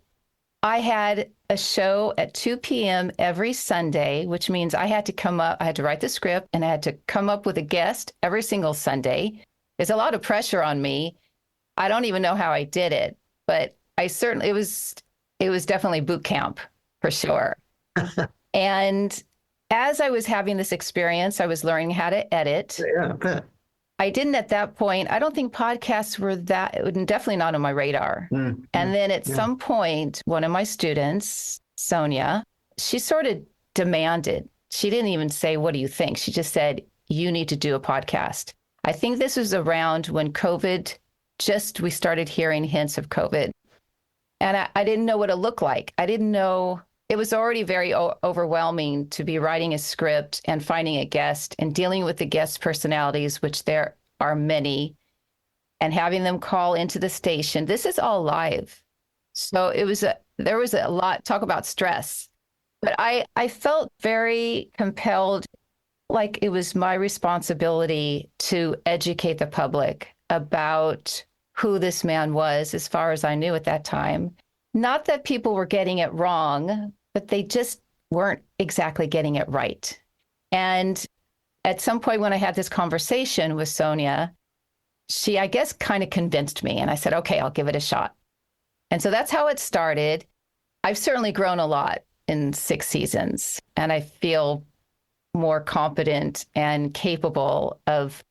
I had a show at 2 p.m. every Sunday, which means I had to write the script and I had to come up with a guest every single Sunday. There's a lot of pressure on me. I don't even know how I did it, but it was definitely boot camp for sure. And as I was having this experience, I was learning how to edit. Yeah, I bet. I didn't at that point. I don't think podcasts were definitely not on my radar. And then at some point, one of my students, Sonia, she sort of demanded, she didn't even say, what do you think? She just said, you need to do a podcast. I think this was around when we started hearing hints of COVID. And I didn't know what it looked like. I didn't know. It was already very overwhelming to be writing a script and finding a guest and dealing with the guest personalities, which there are many, and having them call into the station. This is all live. So there was a lot, talk about stress. But I felt very compelled, like it was my responsibility to educate the public about who this man was, as far as I knew at that time. Not that people were getting it wrong, but they just weren't exactly getting it right. And at some point when I had this conversation with Sonia, she, I guess, kind of convinced me. And I said, okay, I'll give it a shot. And so that's how it started. I've certainly grown a lot in 6 seasons, and I feel more competent and capable of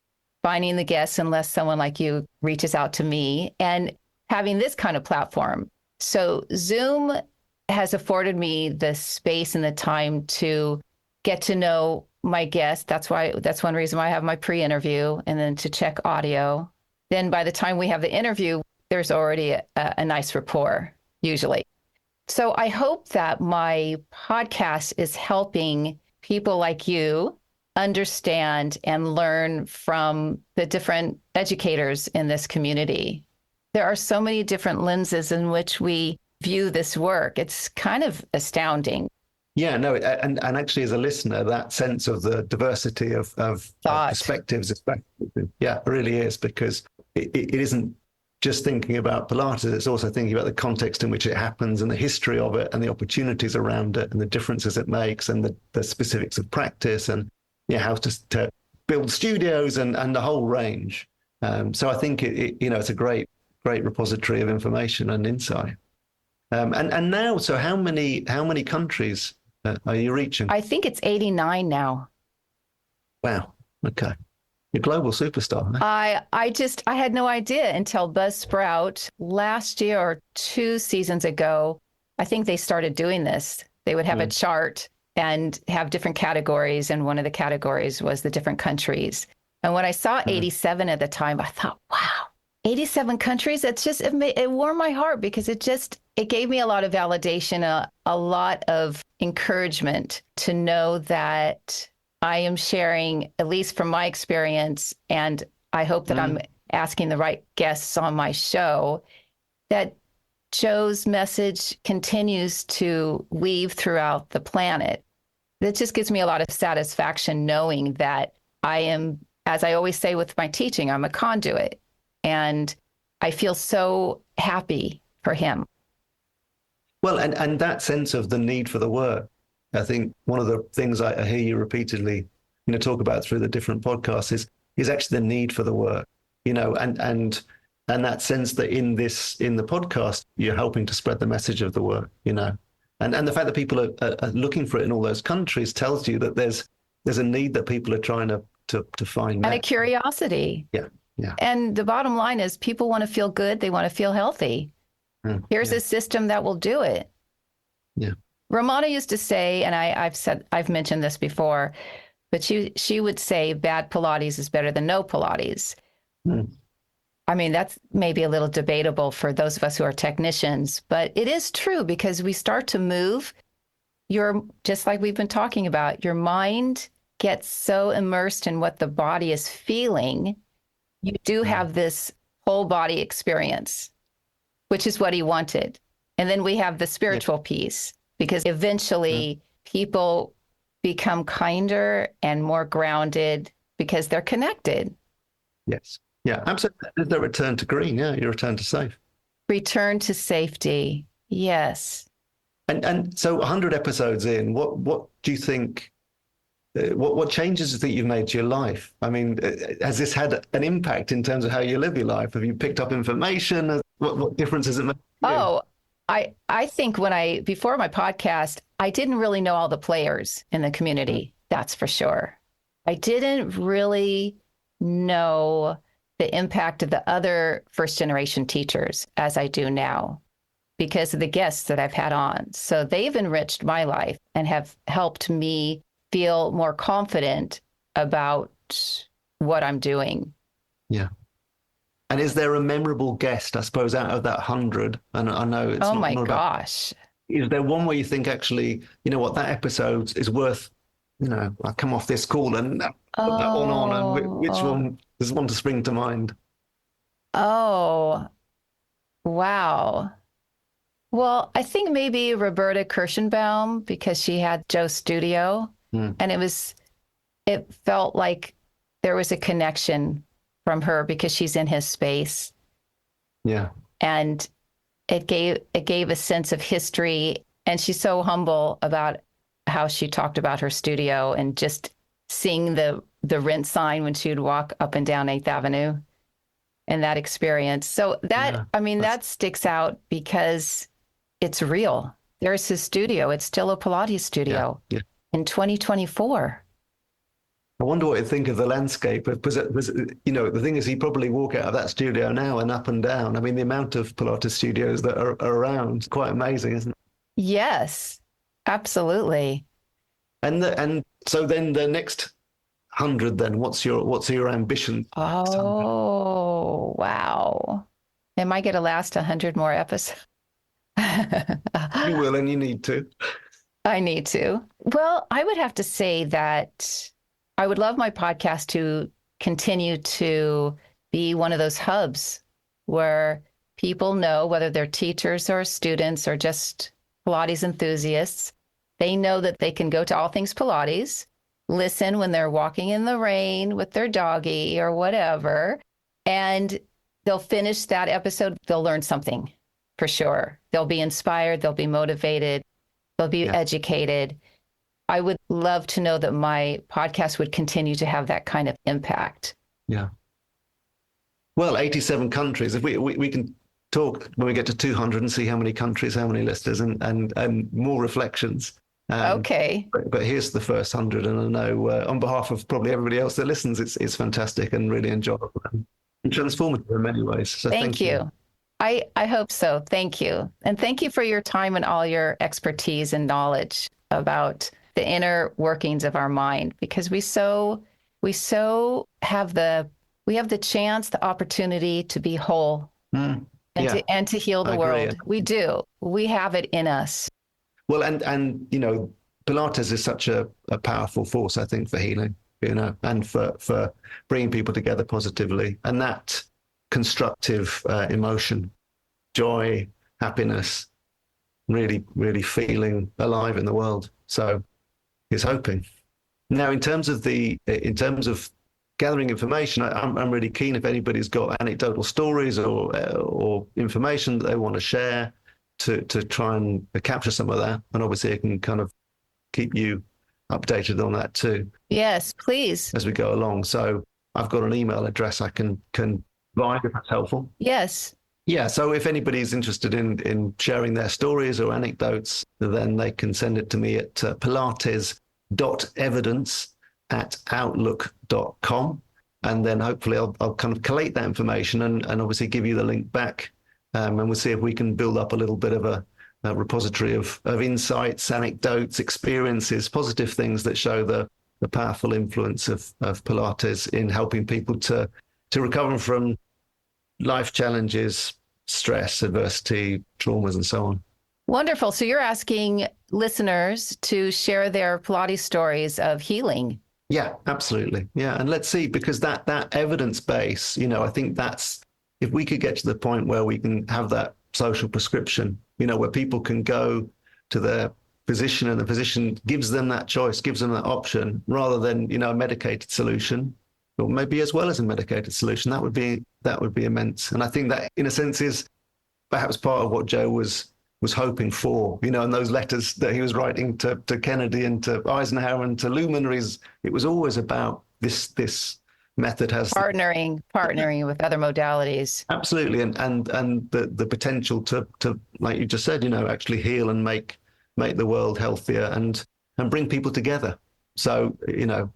finding the guests unless someone like you reaches out to me and having this kind of platform. So Zoom has afforded me the space and the time to get to know my guest. That's one reason why I have my pre-interview, and then to check audio. Then by the time we have the interview, there's already a nice rapport, usually. So I hope that my podcast is helping people like you understand and learn from the different educators in this community. There are so many different lenses in which we view this work. It's kind of astounding. Yeah, no, and actually as a listener, that sense of the diversity of perspectives, yeah, it really is, because it isn't just thinking about Pilates, it's also thinking about the context in which it happens and the history of it and the opportunities around it and the differences it makes and the specifics of practice and how to build studios and the whole range. So I think it's a great repository of information and insight. And now, so how many countries are you reaching? I think it's 89 now. Wow. Okay. You're a global superstar. Huh? I had no idea until Buzzsprout last year or 2 seasons ago. I think they started doing this. They would have a chart and have different categories. And one of the categories was the different countries. And when I saw 87 at the time, I thought, wow, 87 countries. It's just, it warmed my heart because it gave me a lot of validation, a lot of encouragement to know that I am sharing, at least from my experience, and I hope that I'm asking the right guests on my show, that Joe's message continues to weave throughout the planet. It just gives me a lot of satisfaction knowing that I am, as I always say with my teaching, I'm a conduit. And I feel so happy for him. Well, and that sense of the need for the work, I think one of the things I hear you repeatedly, talk about through the different podcasts is actually the need for the work, and that sense that in the podcast, you're helping to spread the message of the work, and the fact that people are looking for it in all those countries tells you that there's a need that people are trying to find. And a curiosity. Yeah. Yeah. And the bottom line is people want to feel good. They want to feel healthy. Here's a system that will do it. Yeah. Romana used to say, and I've mentioned this before, but she would say bad Pilates is better than no Pilates. I mean, that's maybe a little debatable for those of us who are technicians, but it is true because we start to move. Just like we've been talking about, your mind gets so immersed in what the body is feeling. You do have this whole body experience, which is what he wanted. And then we have the spiritual piece, because eventually people become kinder and more grounded because they're connected. Yes. Yeah, absolutely. There's the return to green. Yeah, your return to safe. Return to safety. Yes. And so 100 episodes in, what do you think, what changes do you think you've made to your life? I mean, has this had an impact in terms of how you live your life? Have you picked up information? What difference has it made? Oh, I think before my podcast, I didn't really know all the players in the community. That's for sure. I didn't really know the impact of the other first generation teachers as I do now because of the guests that I've had on. So they've enriched my life and have helped me feel more confident about what I'm doing. Yeah. And is there a memorable guest, I suppose, out of that 100? And I know it's my gosh. Is there one where you think actually, that episode is worth, I come off this call and put that one on, and which one does one to spring to mind? Oh, wow. Well, I think maybe Roberta Kirschenbaum, because she had Joe's studio, and it felt like there was a connection from her because she's in his space. Yeah. And it gave a sense of history, and she's so humble about how she talked about her studio and just seeing the rent sign when she would walk up and down 8th Avenue and that experience. So that sticks out because it's real. There's his studio. It's still a Pilates studio in 2024. I wonder what you think of the landscape. Because the thing is, you probably walk out of that studio now and up and down. I mean, the amount of Pilates studios that are around, quite amazing, isn't it? Yes, absolutely. And so then the next 100, then what's your ambition? Oh, wow. Am I going to last 100 more episodes? You will, and you need to. I need to. Well, I would have to say that I would love my podcast to continue to be one of those hubs where people know, whether they're teachers or students or just Pilates enthusiasts, they know that they can go to All Things Pilates, listen when they're walking in the rain with their doggy or whatever, and they'll finish that episode. They'll learn something for sure. They'll be inspired. They'll be motivated. They'll be educated. I would love to know that my podcast would continue to have that kind of impact. Yeah. Well, 87 countries. If we can talk when we get to 200 and see how many countries, how many listeners, and more reflections. Okay. But here's the first 100, and I know on behalf of probably everybody else that listens, it's fantastic and really enjoyable and transformative in many ways. So thank you. I hope so. Thank you. And thank you for your time and all your expertise and knowledge about the inner workings of our mind, because we so have the We have the chance, the opportunity to be whole and to heal the world. We do. We have it in us. Well, and you know, Pilates is such a powerful force, I think, for healing, you know, and for bringing people together positively. And that constructive emotion, joy, happiness, really, really feeling alive in the world. So he's hoping. Now, in terms of gathering information, I'm really keen if anybody's got anecdotal stories or information that they want to share to try and capture some of that. And obviously I can kind of keep you updated on that too. Yes, please. As we go along. So I've got an email address I can provide if that's helpful. Yes. Yeah, so if anybody's interested in sharing their stories or anecdotes, then they can send it to me at pilates.evidence@outlook.com. And then hopefully I'll kind of collate that information and obviously give you the link back. And we'll see if we can build up a little bit of a repository of insights, anecdotes, experiences, positive things that show the powerful influence of Pilates in helping people to recover from life challenges, stress, adversity, traumas, and so on. Wonderful. So you're asking listeners to share their Pilates stories of healing. Yeah, absolutely. Yeah. And let's see, because that evidence base, you know, I think that's, if we could get to the point where we can have that social prescription, you know, where people can go to their physician and the physician gives them that choice, gives them that option, rather than, you know, a medicated solution, or maybe as well as a medicated solution, that would be immense. And I think that, in a sense, is perhaps part of what Joe was hoping for, you know, in those letters that he was writing to Kennedy and to Eisenhower and to luminaries. It was always about this method has partnering with other modalities. Absolutely, and the potential to, like you just said, you know, actually heal and make the world healthier and bring people together. So, you know,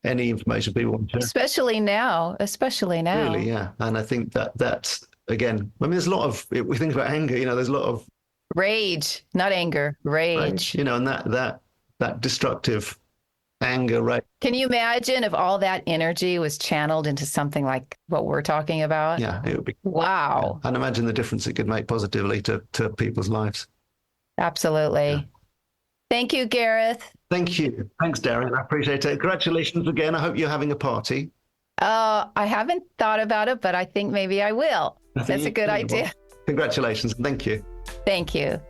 any information people want to share. Especially now. Really, yeah. And I think that's, again, I mean, there's a lot of, we think about anger, you know, there's a lot of rage, not anger, rage. You know, and that destructive anger, right? Can you imagine if all that energy was channeled into something like what we're talking about? Yeah, it would be. Wow. Yeah. And imagine the difference it could make positively to people's lives. Absolutely. Yeah. Thank you, Gareth. Thank you. Thanks, Darren. I appreciate it. Congratulations again. I hope you're having a party. I haven't thought about it, but I think maybe I will. That's a good idea. Congratulations. Thank you. Thank you.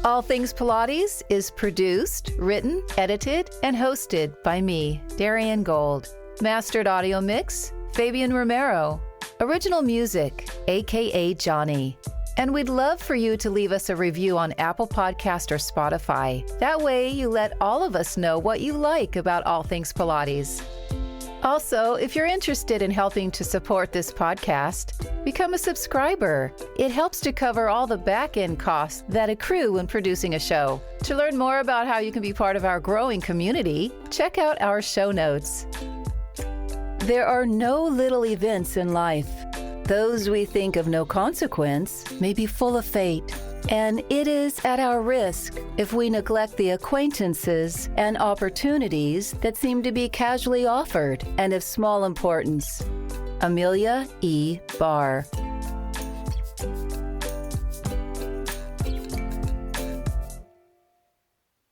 All Things Pilates is produced, written, edited, and hosted by me, Darian Gold. Mastered audio mix, Fabian Romero. Original music, a.k.a. Johnny. And we'd love for you to leave us a review on Apple Podcast or Spotify. That way you let all of us know what you like about All Things Pilates. Also, if you're interested in helping to support this podcast, become a subscriber. It helps to cover all the back-end costs that accrue when producing a show. To learn more about how you can be part of our growing community, check out our show notes. There are no little events in life. Those we think of no consequence may be full of fate. And it is at our risk if we neglect the acquaintances and opportunities that seem to be casually offered and of small importance. Amelia E. Barr.